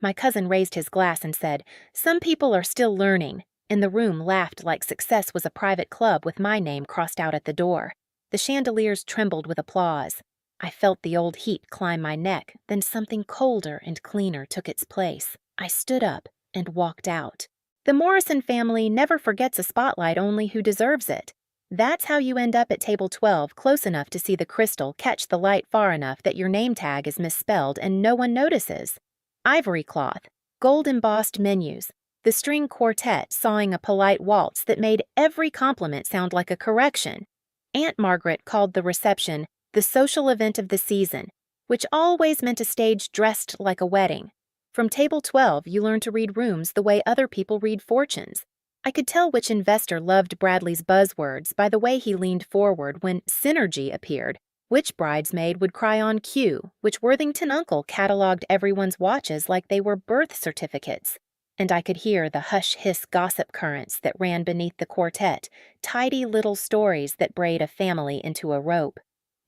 My cousin raised his glass and said, "Some people are still learning," and the room laughed like success was a private club with my name crossed out at the door. The chandeliers trembled with applause. I felt the old heat climb my neck, then something colder and cleaner took its place. I stood up and walked out. The Morrison family never forgets a spotlight, only who deserves it. That's how you end up at table 12, close enough to see the crystal catch the light far enough that your name tag is misspelled and no one notices. Ivory cloth, gold-embossed menus, the string quartet sawing a polite waltz that made every compliment sound like a correction. Aunt Margaret called the reception the social event of the season, which always meant a stage dressed like a wedding. From table 12, you learn to read rooms the way other people read fortunes. I could tell which investor loved Bradley's buzzwords by the way he leaned forward when synergy appeared, which bridesmaid would cry on cue, which Worthington uncle cataloged everyone's watches like they were birth certificates. And I could hear the hush-hiss gossip currents that ran beneath the quartet, tidy little stories that braid a family into a rope.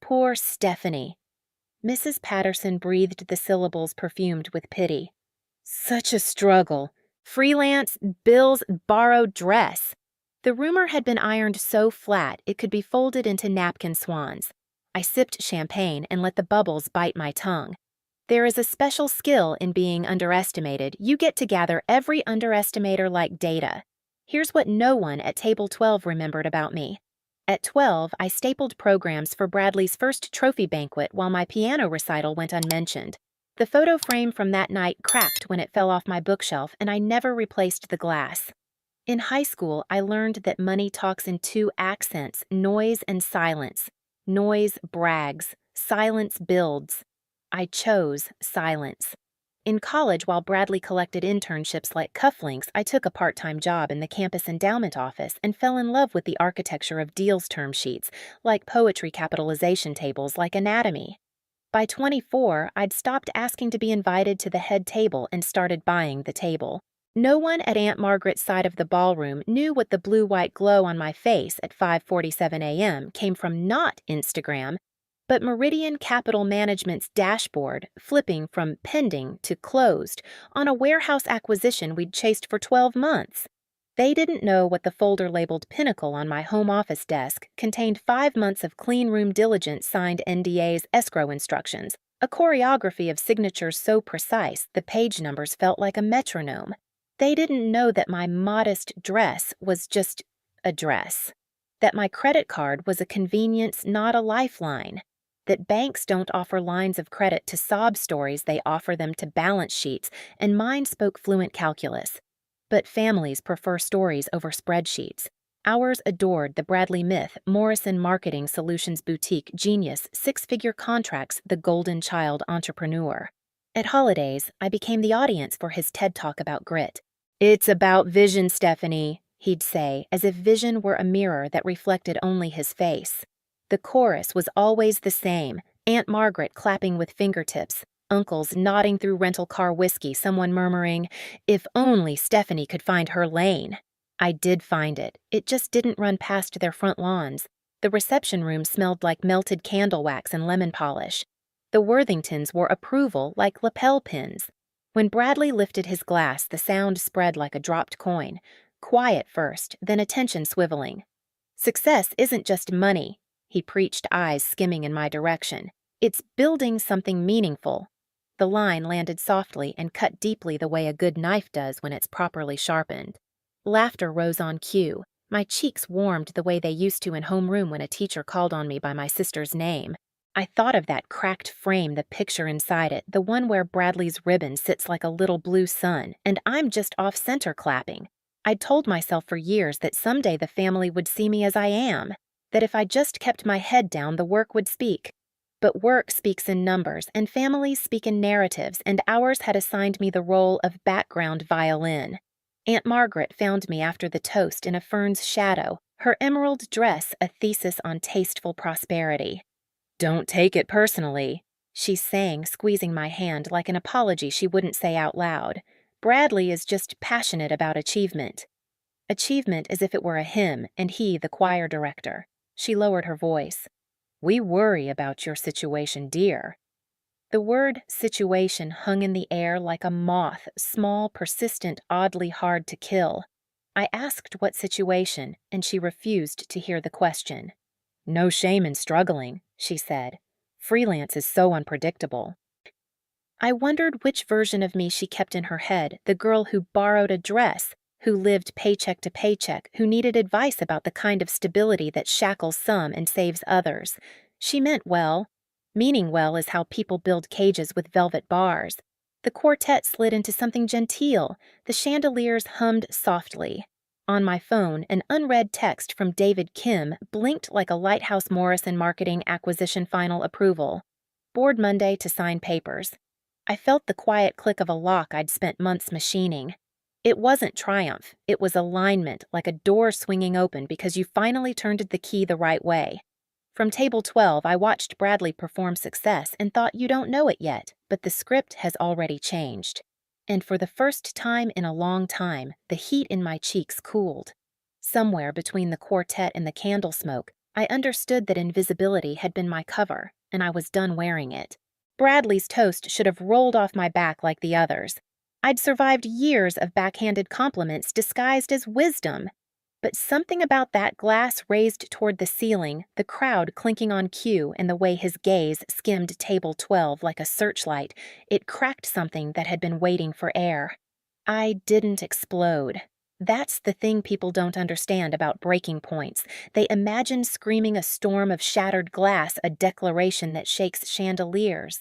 Poor Stephanie. Mrs. Patterson breathed the syllables perfumed with pity. Such a struggle. Freelance, bills, borrowed dress. The rumor had been ironed so flat it could be folded into napkin swans. I sipped champagne and let the bubbles bite my tongue. There is a special skill in being underestimated. You get to gather every underestimator like data. Here's what no one at table 12 remembered about me. At 12, I stapled programs for Bradley's first trophy banquet while my piano recital went unmentioned. The photo frame from that night cracked when it fell off my bookshelf, and I never replaced the glass. In high school, I learned that money talks in two accents, noise and silence. Noise brags, silence builds. I chose silence. In college, while Bradley collected internships like cufflinks, I took a part-time job in the campus endowment office and fell in love with the architecture of deals term sheets, like poetry capitalization tables like anatomy. By 24, I'd stopped asking to be invited to the head table and started buying the table. No one at Aunt Margaret's side of the ballroom knew what the blue-white glow on my face at 5:47 a.m. came from not Instagram, but Meridian Capital Management's dashboard flipping from pending to closed on a warehouse acquisition we'd chased for 12 months. They didn't know what the folder labeled Pinnacle on my home office desk contained 5 months of clean room diligence signed NDA's escrow instructions, a choreography of signatures so precise the page numbers felt like a metronome. They didn't know that my modest dress was just a dress, that my credit card was a convenience, not a lifeline, that banks don't offer lines of credit to sob stories, they offer them to balance sheets, and mine spoke fluent calculus. But families prefer stories over spreadsheets. Ours adored the Bradley Myth, Morrison Marketing Solutions Boutique genius, six-figure contracts, the golden child entrepreneur. At holidays, I became the audience for his TED Talk about grit. "It's about vision, Stephanie," he'd say, as if vision were a mirror that reflected only his face. The chorus was always the same, Aunt Margaret clapping with fingertips, uncles nodding through rental car whiskey, someone murmuring, "If only Stephanie could find her lane." I did find it. It just didn't run past their front lawns. The reception room smelled like melted candle wax and lemon polish. The Worthingtons wore approval like lapel pins. When Bradley lifted his glass, the sound spread like a dropped coin. Quiet first, then attention swiveling. "Success isn't just money," he preached, eyes skimming in my direction. "It's building something meaningful." The line landed softly and cut deeply the way a good knife does when it's properly sharpened. Laughter rose on cue. My cheeks warmed the way they used to in homeroom when a teacher called on me by my sister's name. I thought of that cracked frame, the picture inside it, the one where Bradley's ribbon sits like a little blue sun, and I'm just off-center clapping. I'd told myself for years that someday the family would see me as I am, that if I just kept my head down, the work would speak. But work speaks in numbers, and families speak in narratives, and ours had assigned me the role of background violin. Aunt Margaret found me after the toast in a fern's shadow, her emerald dress a thesis on tasteful prosperity. "Don't take it personally," she sang, squeezing my hand like an apology she wouldn't say out loud. "Bradley is just passionate about achievement." Achievement as if it were a hymn, and he the choir director. She lowered her voice. "We worry about your situation, dear." The word situation hung in the air like a moth, small, persistent, oddly hard to kill. I asked what situation, and she refused to hear the question. No shame in struggling, she said. Freelance is so unpredictable. I wondered which version of me she kept in her head, the girl who borrowed a dress, who lived paycheck to paycheck, who needed advice about the kind of stability that shackles some and saves others. She meant well. Meaning well is how people build cages with velvet bars. The quartet slid into something genteel. The chandeliers hummed softly. On my phone, an unread text from David Kim blinked like a Lighthouse Morrison marketing acquisition final approval. Board Monday to sign papers. I felt the quiet click of a lock I'd spent months machining. It wasn't triumph, it was alignment, like a door swinging open because you finally turned the key the right way. From table 12, I watched Bradley perform success and thought you don't know it yet, but the script has already changed. And for the first time in a long time, the heat in my cheeks cooled. Somewhere between the quartet and the candle smoke, I understood that invisibility had been my cover, and I was done wearing it. Bradley's toast should have rolled off my back like the others. I'd survived years of backhanded compliments disguised as wisdom. But something about that glass raised toward the ceiling, the crowd clinking on cue, and the way his gaze skimmed table 12 like a searchlight, it cracked something that had been waiting for air. I didn't explode. That's the thing people don't understand about breaking points. They imagine screaming a storm of shattered glass a declaration that shakes chandeliers.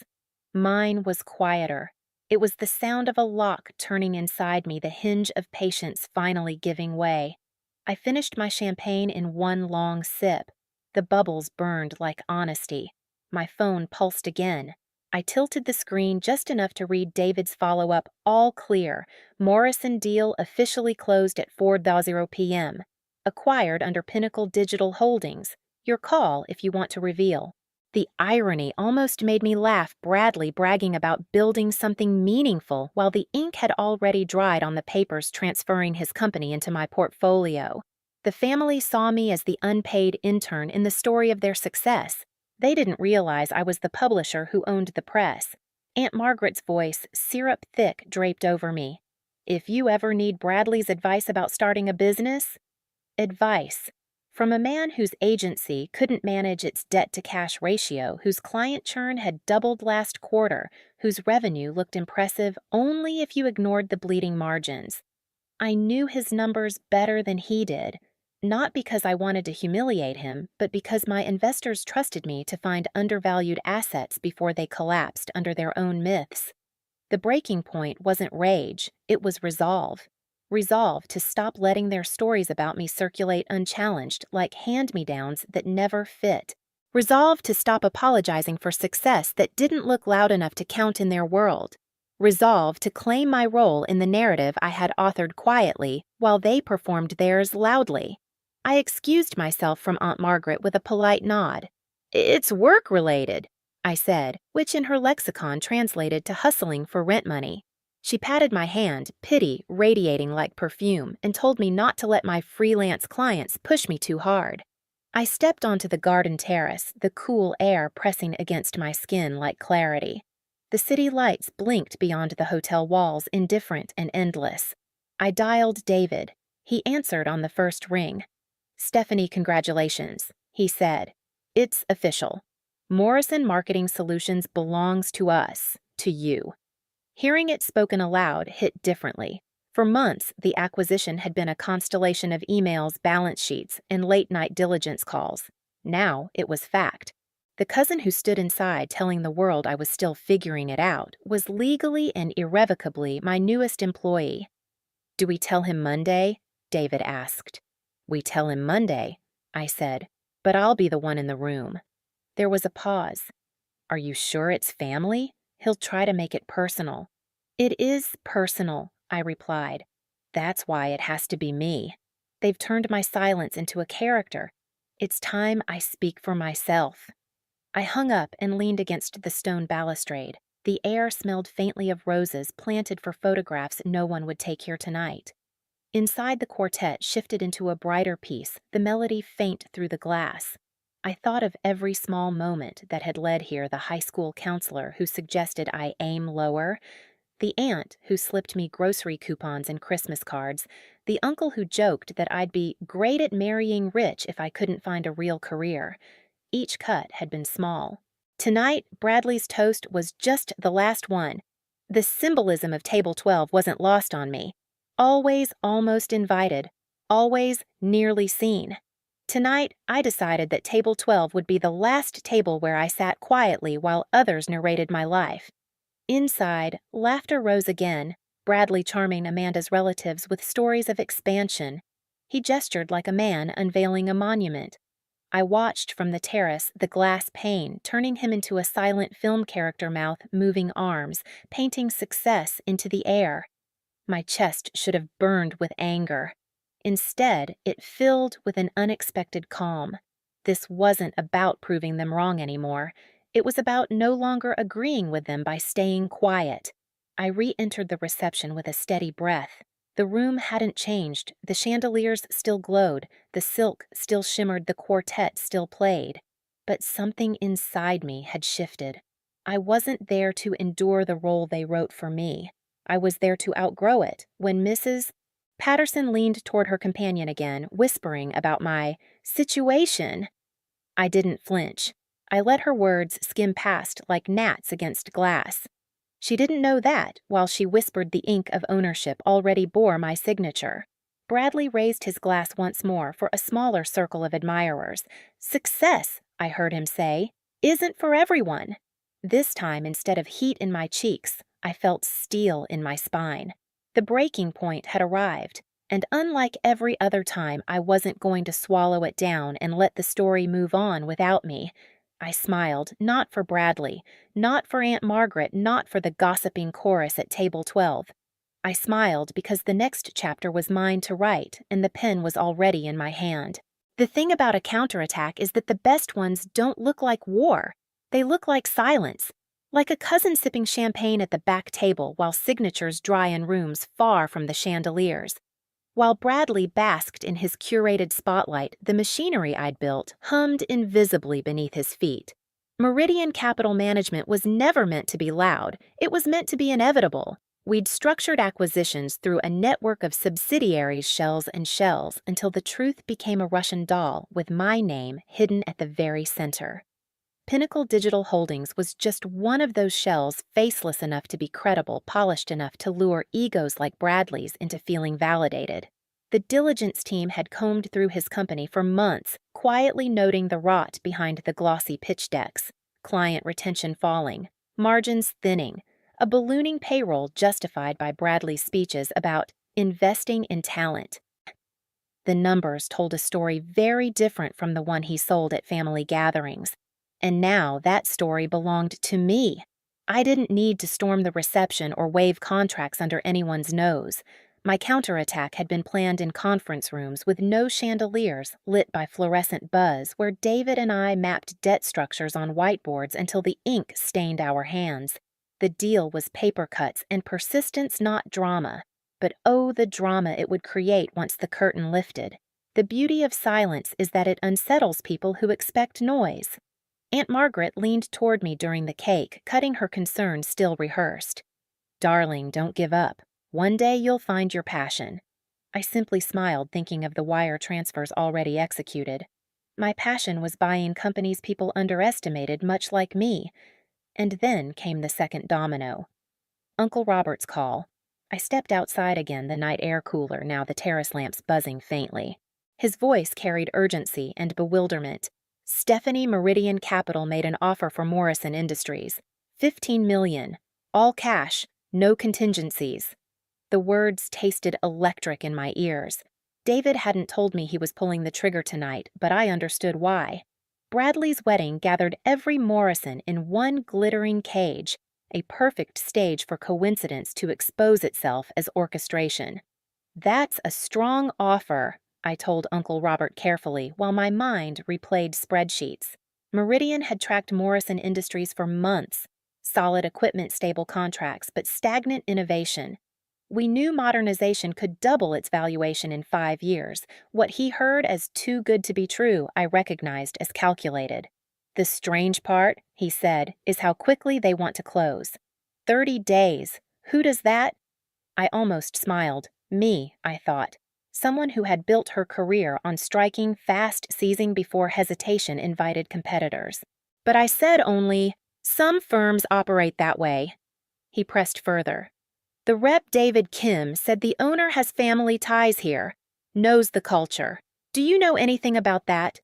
Mine was quieter. It was the sound of a lock turning inside me, the hinge of patience finally giving way. I finished my champagne in one long sip. The bubbles burned like honesty. My phone pulsed again. I tilted the screen just enough to read David's follow-up, all clear. Morrison deal officially closed at 4:00 p.m. Acquired under Pinnacle Digital Holdings. Your call if you want to reveal. The irony almost made me laugh, Bradley bragging about building something meaningful while the ink had already dried on the papers transferring his company into my portfolio. The family saw me as the unpaid intern in the story of their success. They didn't realize I was the publisher who owned the press. Aunt Margaret's voice, syrup thick, draped over me. If you ever need Bradley's advice about starting a business... Advice. From a man whose agency couldn't manage its debt-to-cash ratio, whose client churn had doubled last quarter, whose revenue looked impressive only if you ignored the bleeding margins. I knew his numbers better than he did, not because I wanted to humiliate him, but because my investors trusted me to find undervalued assets before they collapsed under their own myths. The breaking point wasn't rage, it was resolve. Resolve to stop letting their stories about me circulate unchallenged like hand-me-downs that never fit. Resolve to stop apologizing for success that didn't look loud enough to count in their world. Resolve to claim my role in the narrative I had authored quietly while they performed theirs loudly. I excused myself from Aunt Margaret with a polite nod. "It's work-related," I said, which in her lexicon translated to hustling for rent money. She patted my hand, pity radiating like perfume, and told me not to let my freelance clients push me too hard. I stepped onto the garden terrace, the cool air pressing against my skin like clarity. The city lights blinked beyond the hotel walls, indifferent and endless. I dialed David. He answered on the first ring. "Stephanie, congratulations," he said. "It's official. Morrison Marketing Solutions belongs to us, to you." Hearing it spoken aloud hit differently. For months, the acquisition had been a constellation of emails, balance sheets, and late-night diligence calls. Now it was fact. The cousin who stood inside telling the world I was still figuring it out was legally and irrevocably my newest employee. "Do we tell him Monday?" David asked. "We tell him Monday," I said, "but I'll be the one in the room." There was a pause. "Are you sure it's family? He'll try to make it personal." "It is personal," I replied. "That's why it has to be me. They've turned my silence into a character. It's time I speak for myself." I hung up and leaned against the stone balustrade. The air smelled faintly of roses planted for photographs no one would take here tonight. Inside the quartet shifted into a brighter piece, the melody faint through the glass. I thought of every small moment that had led here, the high school counselor who suggested I aim lower, the aunt who slipped me grocery coupons and Christmas cards, the uncle who joked that I'd be great at marrying rich if I couldn't find a real career. Each cut had been small. Tonight, Bradley's toast was just the last one. The symbolism of Table 12 wasn't lost on me. Always almost invited, always nearly seen. Tonight, I decided that Table 12 would be the last table where I sat quietly while others narrated my life. Inside, laughter rose again, Bradley charming Amanda's relatives with stories of expansion. He gestured like a man unveiling a monument. I watched from the terrace the glass pane, turning him into a silent film character mouth, moving arms, painting success into the air. My chest should have burned with anger. Instead, it filled with an unexpected calm. This wasn't about proving them wrong anymore. It was about no longer agreeing with them by staying quiet. I re-entered the reception with a steady breath. The room hadn't changed. The chandeliers still glowed. The silk still shimmered. The quartet still played. But something inside me had shifted. I wasn't there to endure the role they wrote for me. I was there to outgrow it. When Mrs. Patterson leaned toward her companion again, whispering about my situation, I didn't flinch. I let her words skim past like gnats against glass. She didn't know that, while she whispered, the ink of ownership already bore my signature. Bradley raised his glass once more for a smaller circle of admirers. Success, I heard him say, isn't for everyone. This time, instead of heat in my cheeks, I felt steel in my spine. The breaking point had arrived, and unlike every other time, I wasn't going to swallow it down and let the story move on without me. I smiled, not for Bradley, not for Aunt Margaret, not for the gossiping chorus at Table 12. I smiled because the next chapter was mine to write, and the pen was already in my hand. The thing about a counterattack is that the best ones don't look like war. They look like silence, like a cousin sipping champagne at the back table while signatures dry in rooms far from the chandeliers. While Bradley basked in his curated spotlight, the machinery I'd built hummed invisibly beneath his feet. Meridian Capital Management was never meant to be loud. It was meant to be inevitable. We'd structured acquisitions through a network of subsidiaries, shells and shells, until the truth became a Russian doll with my name hidden at the very center. Pinnacle Digital Holdings was just one of those shells, faceless enough to be credible, polished enough to lure egos like Bradley's into feeling validated. The diligence team had combed through his company for months, quietly noting the rot behind the glossy pitch decks, client retention falling, margins thinning, a ballooning payroll justified by Bradley's speeches about investing in talent. The numbers told a story very different from the one he sold at family gatherings. And now that story belonged to me. I didn't need to storm the reception or wave contracts under anyone's nose. My counterattack had been planned in conference rooms with no chandeliers lit by fluorescent buzz, where David and I mapped debt structures on whiteboards until the ink stained our hands. The deal was paper cuts and persistence, not drama. But oh, the drama it would create once the curtain lifted. The beauty of silence is that it unsettles people who expect noise. Aunt Margaret leaned toward me during the cake, cutting her concern still rehearsed. Darling, don't give up. One day you'll find your passion. I simply smiled, thinking of the wire transfers already executed. My passion was buying companies people underestimated, much like me. And then came the second domino. Uncle Robert's call. I stepped outside again, the night air cooler, now the terrace lamps buzzing faintly. His voice carried urgency and bewilderment. Stephanie Meridian Capital made an offer for Morrison Industries. $15 million. All cash. No contingencies. The words tasted electric in my ears. David hadn't told me he was pulling the trigger tonight, but I understood why. Bradley's wedding gathered every Morrison in one glittering cage, a perfect stage for coincidence to expose itself as orchestration. That's a strong offer, I told Uncle Robert carefully, while my mind replayed spreadsheets. Meridian had tracked Morrison Industries for months. Solid equipment, stable contracts, but stagnant innovation. We knew modernization could double its valuation in 5 years. What he heard as too good to be true, I recognized as calculated. The strange part, he said, is how quickly they want to close. 30 days. Who does that? I almost smiled. Me, I thought. Someone who had built her career on striking fast, seizing before hesitation invited competitors. But I said only, some firms operate that way. He pressed further. The rep David Kim said the owner has family ties here, knows the culture. Do you know anything about that?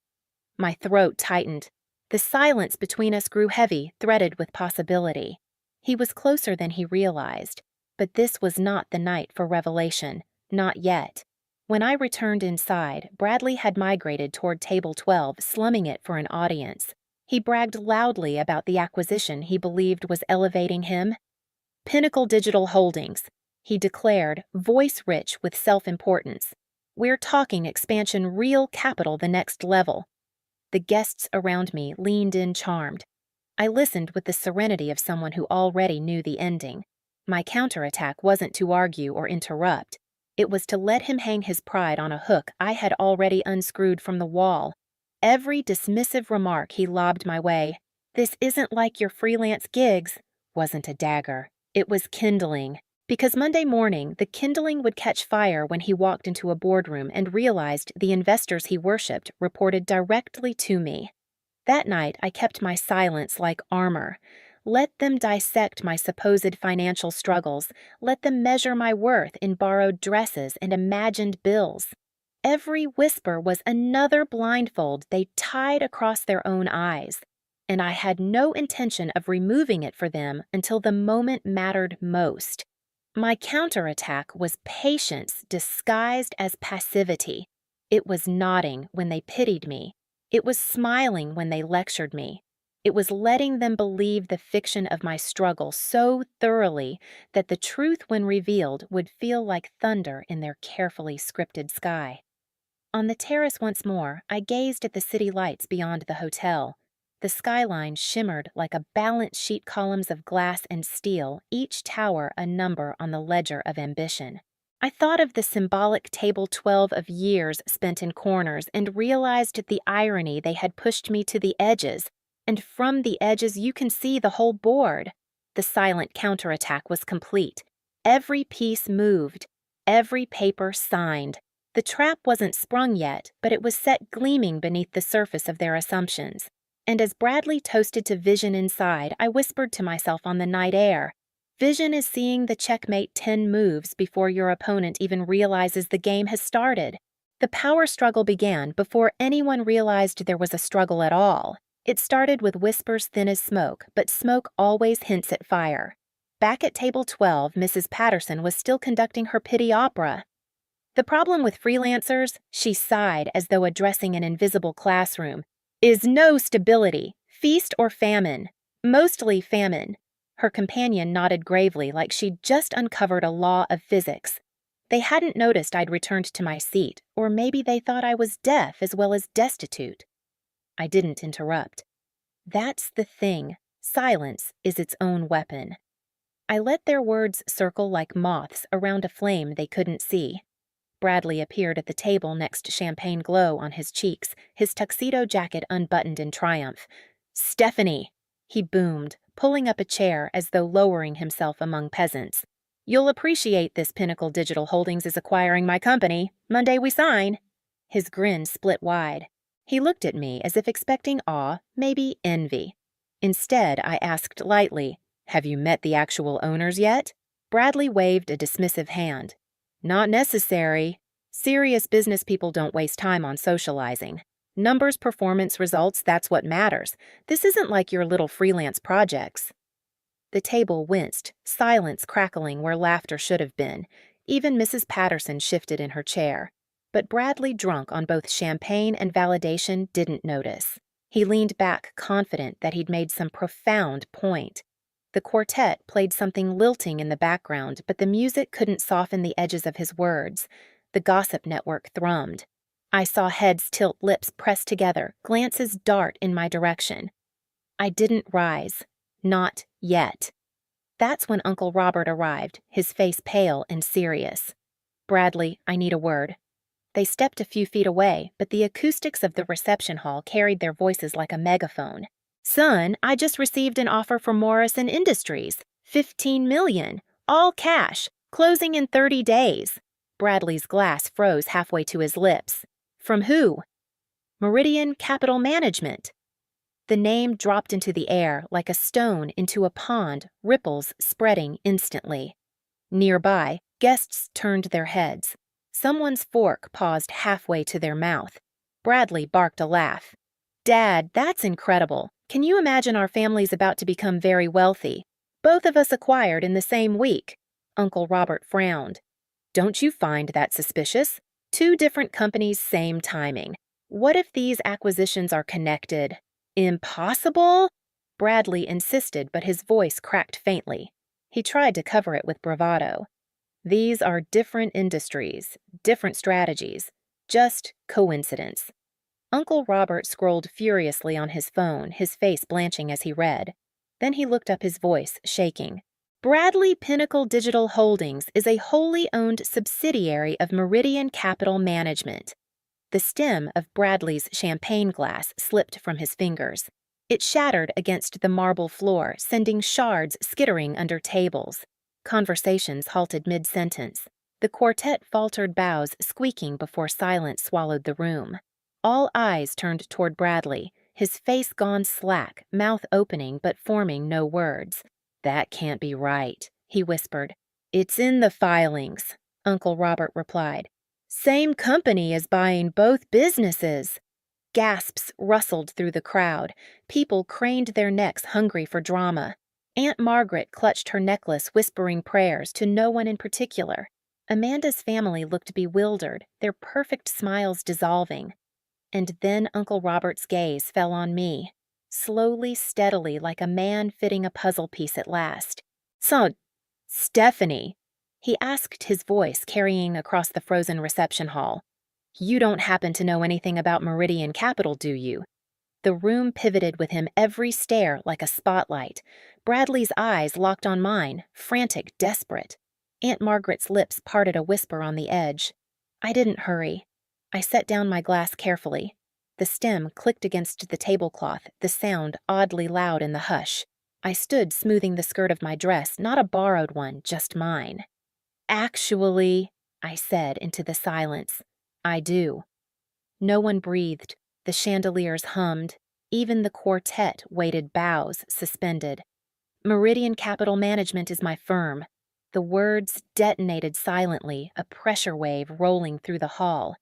My throat tightened. The silence between us grew heavy, threaded with possibility. He was closer than he realized, but this was not the night for revelation, not yet. When I returned inside, Bradley had migrated toward table 12, slumming it for an audience. He bragged loudly about the acquisition he believed was elevating him. Pinnacle Digital Holdings, he declared, voice rich with self-importance. We're talking expansion, real capital, the next level. The guests around me leaned in charmed. I listened with the serenity of someone who already knew the ending. My counterattack wasn't to argue or interrupt. It was to let him hang his pride on a hook I had already unscrewed from the wall. Every dismissive remark he lobbed my way, "This isn't like your freelance gigs," wasn't a dagger. It was kindling. Because Monday morning, the kindling would catch fire when he walked into a boardroom and realized the investors he worshipped reported directly to me. That night, I kept my silence like armor. Let them dissect my supposed financial struggles. Let them measure my worth in borrowed dresses and imagined bills. Every whisper was another blindfold they tied across their own eyes, and I had no intention of removing it for them until the moment mattered most. My counterattack was patience disguised as passivity. It was nodding when they pitied me. It was smiling when they lectured me. It was letting them believe the fiction of my struggle so thoroughly that the truth, when revealed, would feel like thunder in their carefully scripted sky. On the terrace once more, I gazed at the city lights beyond the hotel. The skyline shimmered like a balanced sheet, columns of glass and steel, each tower a number on the ledger of ambition. I thought of the symbolic table 12 of years spent in corners and realized the irony. They had pushed me to the edges, and from the edges you can see the whole board. The silent counterattack was complete. Every piece moved, every paper signed. The trap wasn't sprung yet, but it was set gleaming beneath the surface of their assumptions. And as Bradley toasted to vision inside, I whispered to myself on the night air, "Vision is seeing the checkmate 10 moves before your opponent even realizes the game has started." The power struggle began before anyone realized there was a struggle at all. It started with whispers thin as smoke, but smoke always hints at fire. Back at table 12, Mrs. Patterson was still conducting her pity opera. "The problem with freelancers," she sighed as though addressing an invisible classroom, "is no stability, feast or famine. Mostly famine." Her companion nodded gravely like she'd just uncovered a law of physics. They hadn't noticed I'd returned to my seat, or maybe they thought I was deaf as well as destitute. I didn't interrupt. That's the thing. Silence is its own weapon. I let their words circle like moths around a flame they couldn't see. Bradley appeared at the table next, champagne glow on his cheeks, his tuxedo jacket unbuttoned in triumph. "Stephanie," he boomed, pulling up a chair as though lowering himself among peasants. "You'll appreciate this. Pinnacle Digital Holdings is acquiring my company. Monday we sign." His grin split wide. He looked at me as if expecting awe, maybe envy. Instead, I asked lightly, "Have you met the actual owners yet?" Bradley waved a dismissive hand. "Not necessary. Serious business people don't waste time on socializing. Numbers, performance, results, that's what matters. This isn't like your little freelance projects." The table winced, silence crackling where laughter should have been. Even Mrs. Patterson shifted in her chair. But Bradley, drunk on both champagne and validation, didn't notice. He leaned back, confident that he'd made some profound point. The quartet played something lilting in the background, but the music couldn't soften the edges of his words. The gossip network thrummed. I saw heads tilt, lips press together, glances dart in my direction. I didn't rise. Not yet. That's when Uncle Robert arrived, his face pale and serious. "Bradley, I need a word." They stepped a few feet away, but the acoustics of the reception hall carried their voices like a megaphone. "Son, I just received an offer from Morrison Industries. 15 million. All cash. Closing in 30 days. Bradley's glass froze halfway to his lips. "From who?" "Meridian Capital Management." The name dropped into the air like a stone into a pond, ripples spreading instantly. Nearby, guests turned their heads. Someone's fork paused halfway to their mouth. Bradley barked a laugh. "Dad, that's incredible. Can you imagine our family's about to become very wealthy? Both of us acquired in the same week." Uncle Robert frowned. "Don't you find that suspicious? Two different companies, same timing. What if these acquisitions are connected?" "Impossible?" Bradley insisted, but his voice cracked faintly. He tried to cover it with bravado. "These are different industries, different strategies. Just coincidence." Uncle Robert scrolled furiously on his phone, his face blanching as he read. Then he looked up, his voice shaking. "Bradley Pinnacle Digital Holdings is a wholly owned subsidiary of Meridian Capital Management." The stem of Bradley's champagne glass slipped from his fingers. It shattered against the marble floor, sending shards skittering under tables. Conversations halted mid-sentence. The quartet faltered bows, squeaking before silence swallowed the room. All eyes turned toward Bradley, his face gone slack, mouth opening but forming no words. "That can't be right," he whispered. "It's in the filings," Uncle Robert replied. "Same company is buying both businesses." Gasps rustled through the crowd. People craned their necks, hungry for drama. Aunt Margaret clutched her necklace, whispering prayers to no one in particular. Amanda's family looked bewildered, their perfect smiles dissolving. And then Uncle Robert's gaze fell on me, slowly, steadily, like a man fitting a puzzle piece at last. "So, Stephanie," he asked, his voice carrying across the frozen reception hall, "you don't happen to know anything about Meridian Capital, do you?" The room pivoted with him, every stare like a spotlight. Bradley's eyes locked on mine, frantic, desperate. Aunt Margaret's lips parted, a whisper on the edge. I didn't hurry. I set down my glass carefully. The stem clicked against the tablecloth, the sound oddly loud in the hush. I stood smoothing the skirt of my dress, not a borrowed one, just mine. "Actually," I said into the silence, "I do." No one breathed. The chandeliers hummed. Even the quartet waited, bows suspended. "Meridian Capital Management is my firm." The words detonated silently, a pressure wave rolling through the hall.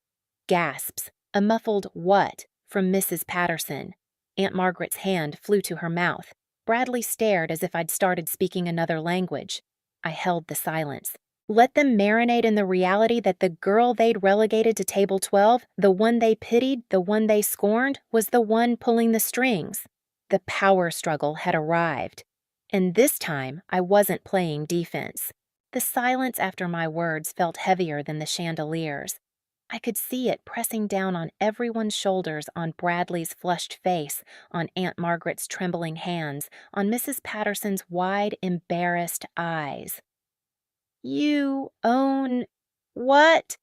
Gasps, a muffled "what" from Mrs. Patterson. Aunt Margaret's hand flew to her mouth. Bradley stared as if I'd started speaking another language. I held the silence. Let them marinate in the reality that the girl they'd relegated to table 12, the one they pitied, the one they scorned, was the one pulling the strings. The power struggle had arrived. And this time, I wasn't playing defense. The silence after my words felt heavier than the chandeliers. I could see it pressing down on everyone's shoulders, on Bradley's flushed face, on Aunt Margaret's trembling hands, on Mrs. Patterson's wide, embarrassed eyes. "You own what?"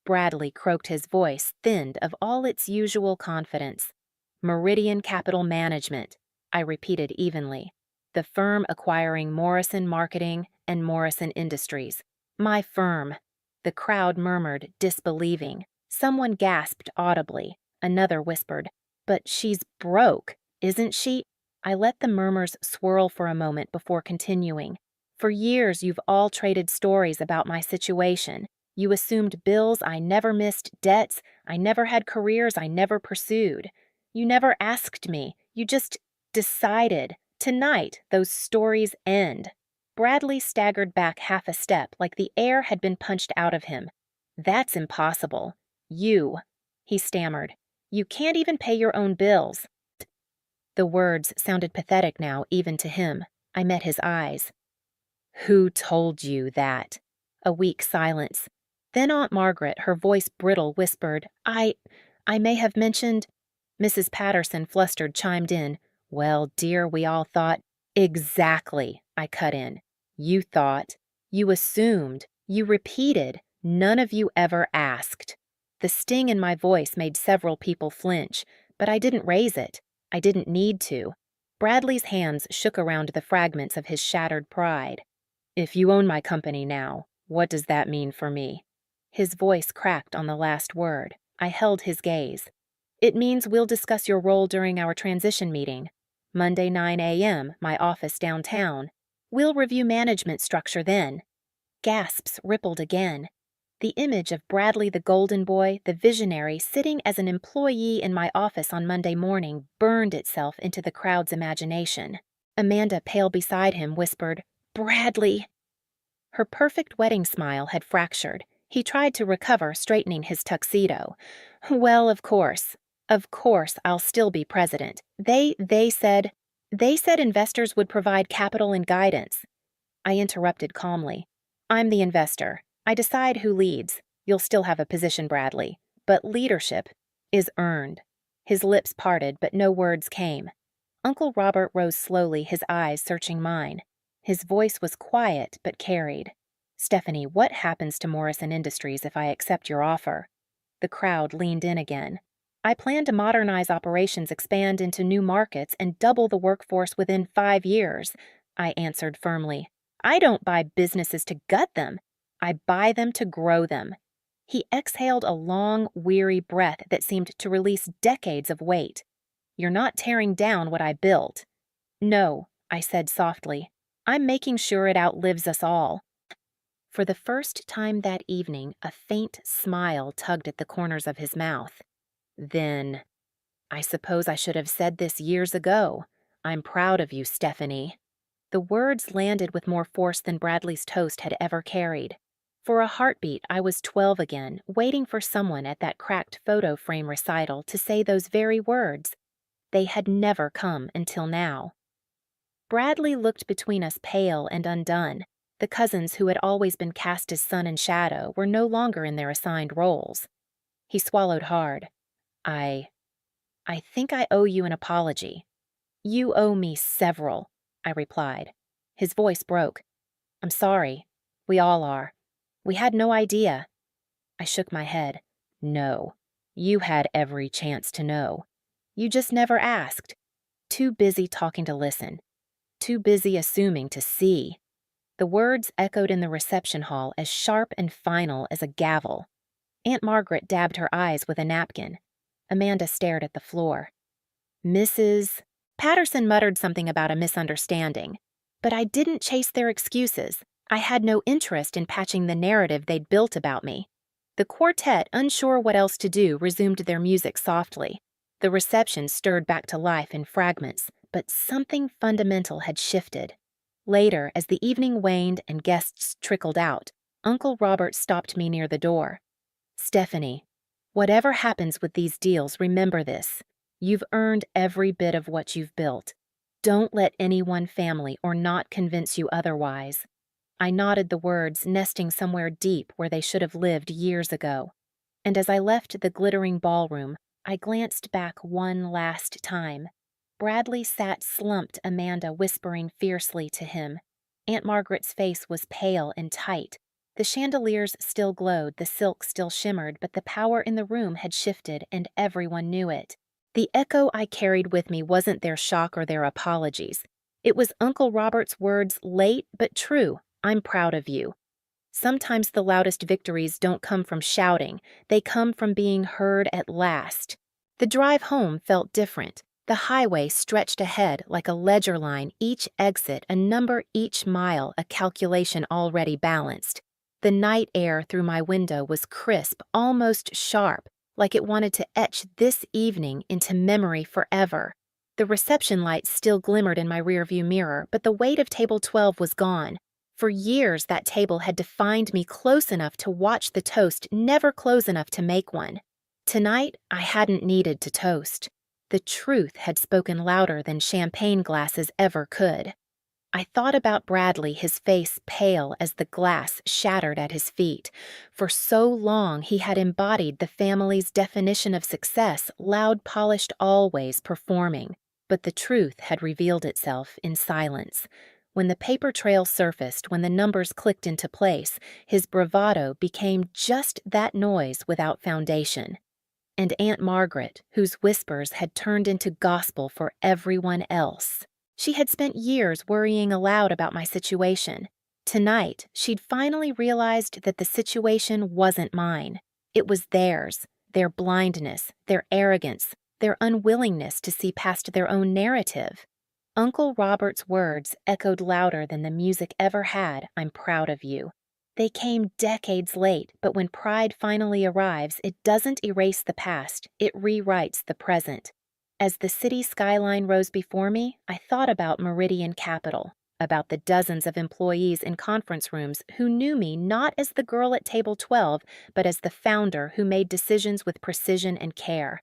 Bradley croaked, his voice thinned of all its usual confidence. "Meridian Capital Management," I repeated evenly. "The firm acquiring Morrison Marketing and Morrison Industries. My firm." The crowd murmured, disbelieving. Someone gasped audibly. Another whispered, "But she's broke, isn't she?" I let the murmurs swirl for a moment before continuing. "For years you've all traded stories about my situation. You assumed bills I never missed, debts I never had, careers I never pursued. You never asked me. You just decided. Tonight, those stories end." Bradley staggered back half a step, like the air had been punched out of him. "That's impossible. He stammered. "You can't even pay your own bills." The words sounded pathetic now, even to him. I met his eyes. "Who told you that?" A weak silence. Then Aunt Margaret, her voice brittle, whispered, I may have mentioned." Mrs. Patterson, flustered, chimed in, "Well, dear, we all thought." Exactly, I cut in. You thought, you assumed, you repeated, none of you ever asked. The sting in my voice made several people flinch, but I didn't raise it. I didn't need to. Bradley's hands shook around the fragments of his shattered pride. If you own my company now, what does that mean for me? His voice cracked on the last word. I held his gaze. It means we'll discuss your role during our transition meeting. Monday 9 a.m., my office downtown. We'll review management structure then. Gasps rippled again. The image of Bradley the Golden Boy, the visionary, sitting as an employee in my office on Monday morning burned itself into the crowd's imagination. Amanda, pale beside him, whispered, "Bradley!" Her perfect wedding smile had fractured. He tried to recover, straightening his tuxedo. Well, of course. Of course I'll still be president. They said investors would provide capital and guidance. I interrupted calmly. I'm the investor. I decide who leads. You'll still have a position, Bradley. But leadership is earned. His lips parted, but no words came. Uncle Robert rose slowly, his eyes searching mine. His voice was quiet but carried. Stephanie, what happens to Morrison Industries if I accept your offer? The crowd leaned in again. I plan to modernize operations, expand into new markets, and double the workforce within 5 years, I answered firmly. I don't buy businesses to gut them. I buy them to grow them. He exhaled a long, weary breath that seemed to release decades of weight. You're not tearing down what I built. No, I said softly. I'm making sure it outlives us all. For the first time that evening, a faint smile tugged at the corners of his mouth. Then, I suppose I should have said this years ago. I'm proud of you, Stephanie. The words landed with more force than Bradley's toast had ever carried. For a heartbeat, I was 12 again, waiting for someone at that cracked photo frame recital to say those very words. They had never come until now. Bradley looked between us pale and undone. The cousins who had always been cast as sun and shadow were no longer in their assigned roles. He swallowed hard. I think I owe you an apology. You owe me several, I replied. His voice broke. I'm sorry. We all are. We had no idea. I shook my head. No. You had every chance to know. You just never asked. Too busy talking to listen. Too busy assuming to see. The words echoed in the reception hall as sharp and final as a gavel. Aunt Margaret dabbed her eyes with a napkin. Amanda stared at the floor. Mrs. Patterson muttered something about a misunderstanding. But I didn't chase their excuses. I had no interest in patching the narrative they'd built about me. The quartet, unsure what else to do, resumed their music softly. The reception stirred back to life in fragments, but something fundamental had shifted. Later, as the evening waned and guests trickled out, Uncle Robert stopped me near the door. Stephanie, whatever happens with these deals, remember this. You've earned every bit of what you've built. Don't let any one family or not convince you otherwise. I nodded the words, nesting somewhere deep where they should have lived years ago. And as I left the glittering ballroom, I glanced back one last time. Bradley sat slumped, Amanda whispering fiercely to him. Aunt Margaret's face was pale and tight. The chandeliers still glowed, the silk still shimmered, but the power in the room had shifted, and everyone knew it. The echo I carried with me wasn't their shock or their apologies. It was Uncle Robert's words, late but true. I'm proud of you. Sometimes the loudest victories don't come from shouting. They come from being heard at last. The drive home felt different. The highway stretched ahead like a ledger line, each exit a number, each mile a calculation already balanced. The night air through my window was crisp, almost sharp, like it wanted to etch this evening into memory forever. The reception lights still glimmered in my rearview mirror, but the weight of table 12 was gone. For years that table had defined me close enough to watch the toast, never close enough to make one. Tonight, I hadn't needed to toast. The truth had spoken louder than champagne glasses ever could. I thought about Bradley, his face pale as the glass shattered at his feet. For so long he had embodied the family's definition of success, loud, polished, always performing. But the truth had revealed itself in silence. When the paper trail surfaced, when the numbers clicked into place, his bravado became just that noise without foundation. And Aunt Margaret, whose whispers had turned into gospel for everyone else. She had spent years worrying aloud about my situation. Tonight, she'd finally realized that the situation wasn't mine. It was theirs, their blindness, their arrogance, their unwillingness to see past their own narrative. Uncle Robert's words echoed louder than the music ever had, "I'm proud of you." They came decades late, but when pride finally arrives, it doesn't erase the past, it rewrites the present. As the city skyline rose before me, I thought about Meridian Capital, about the dozens of employees in conference rooms who knew me not as the girl at table 12, but as the founder who made decisions with precision and care.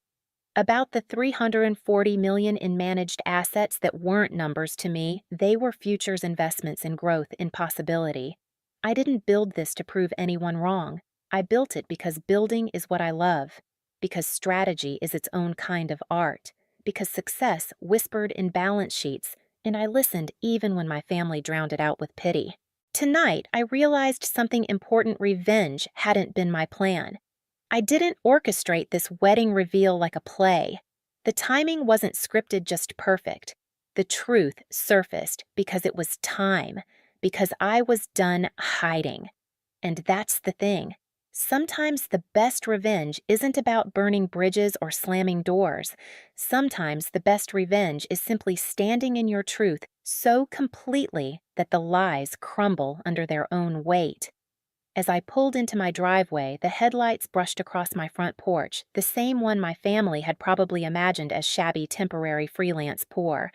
About the $340 million in managed assets that weren't numbers to me, they were futures investments in growth, in possibility. I didn't build this to prove anyone wrong. I built it because building is what I love, because strategy is its own kind of art, because success whispered in balance sheets, and I listened even when my family drowned it out with pity. Tonight, I realized something important: revenge hadn't been my plan. I didn't orchestrate this wedding reveal like a play. The timing wasn't scripted, just perfect. The truth surfaced because it was time, because I was done hiding. And that's the thing. Sometimes the best revenge isn't about burning bridges or slamming doors. Sometimes the best revenge is simply standing in your truth so completely that the lies crumble under their own weight. As I pulled into my driveway, the headlights brushed across my front porch, the same one my family had probably imagined as shabby, temporary, freelance poor.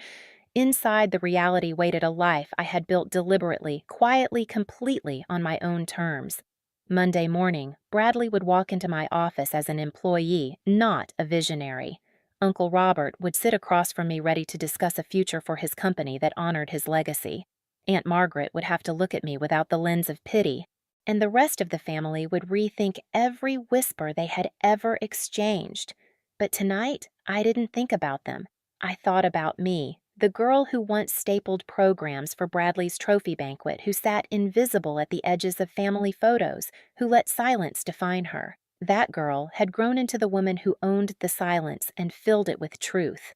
Inside, the reality waited a life I had built deliberately, quietly, completely on my own terms. Monday morning, Bradley would walk into my office as an employee, not a visionary. Uncle Robert would sit across from me, ready to discuss a future for his company that honored his legacy. Aunt Margaret would have to look at me without the lens of pity, and the rest of the family would rethink every whisper they had ever exchanged. But tonight, I didn't think about them. I thought about me, the girl who once stapled programs for Bradley's trophy banquet, who sat invisible at the edges of family photos, who let silence define her. That girl had grown into the woman who owned the silence and filled it with truth.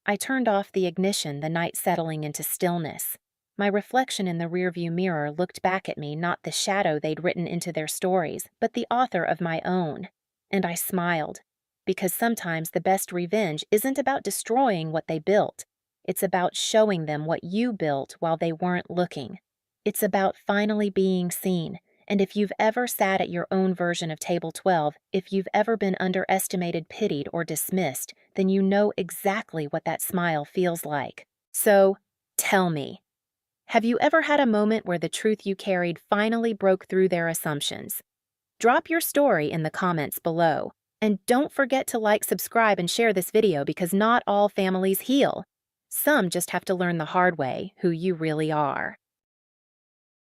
I turned off the ignition, the night settling into stillness. My reflection in the rearview mirror looked back at me, not the shadow they'd written into their stories, but the author of my own. And I smiled, because sometimes the best revenge isn't about destroying what they built. It's about showing them what you built while they weren't looking. It's about finally being seen. And if you've ever sat at your own version of Table 12, if you've ever been underestimated, pitied, or dismissed, then you know exactly what that smile feels like. So, tell me, have you ever had a moment where the truth you carried finally broke through their assumptions? Drop your story in the comments below. And don't forget to like, subscribe, and share this video, because not all families heal. Some just have to learn the hard way who you really are.